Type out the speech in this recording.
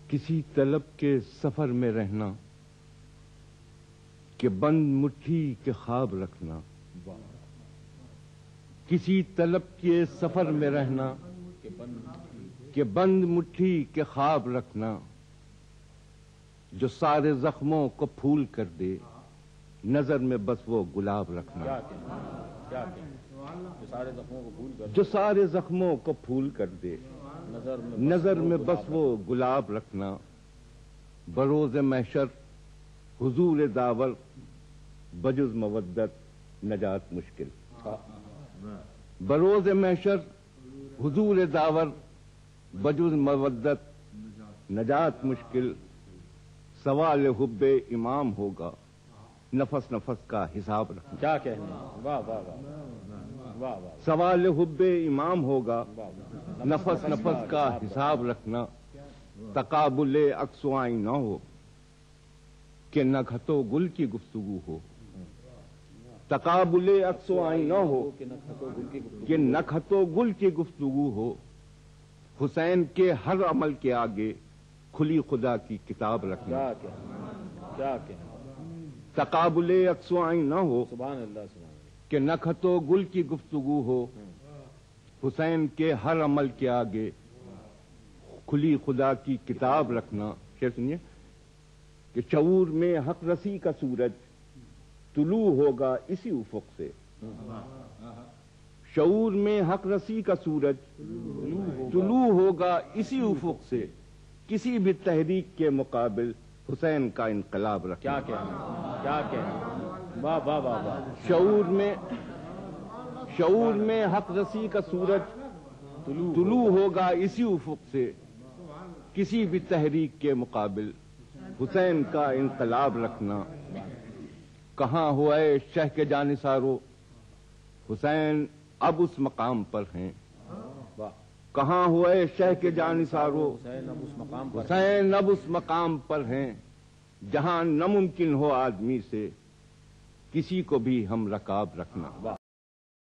کسی طلب کے سفر میں رہنا کہ بند مٹھی کے خواب رکھنا، کسی طلب کے سفر میں رہنا کہ بند مٹھی کے خواب رکھنا، جو سارے زخموں کو پھول کر دے نظر میں بس وہ گلاب رکھنا، جو سارے زخموں کو پھول کر دے نظر میں بس وہ گلاب رکھنا، بروز محشر حضور داور بجز مودت نجات مشکل، بروز محشر حضور داور بجز مودت نجات مشکل، سوال حب امام ہوگا نفس نفس کا حساب رکھنا، کیا کہنے، واہ واہ واہ واہ واہ، سوال حب امام ہوگا نفس نفس کا حساب رکھنا، تقابل عکس و عین نہ ہو کہ نہ خط و گل کی گفتگو ہو، تقابل عکس و عین نہ ہو کہ نہ خط و گل کی گفتگو ہو، حسین کے ہر عمل کے آگے کھلی خدا کی کتاب رکھنا، کیا کہنے، تقابل عکس و عین نہ ہو سبحان اللہ سبحان اللہ، کہ نہ خط و گل کی گفتگو ہو، حسین کے ہر عمل کے آگے کھلی خدا کی کتاب رکھنا۔ شعر سنیے کہ شعور میں حق رسی کا سورج طلوع ہوگا اسی افق سے، شعور میں حق رسی کا سورج طلوع ہوگا اسی افق سے، کسی بھی تحریک کے مقابل حسین کا انقلاب رکھنا، کیا کہنے، کیا کہنے، واہ واہ واہ واہ، شعور میں حق رسی کا سورج طلوع ہوگا اسی افق سے، کسی بھی تحریک کے مقابل حسین کا انقلاب رکھنا، کہاں ہوا ہے شہ کے جانثارو حسین اب اس مقام پر ہیں، کہاں ہوا ہے شہ کے جانثارو حسین اب اس مقام پر، حسین اب اس مقام پر ہیں، جہاں ناممکن ہو آدمی سے کسی کو بھی ہم رکاب رکھنا۔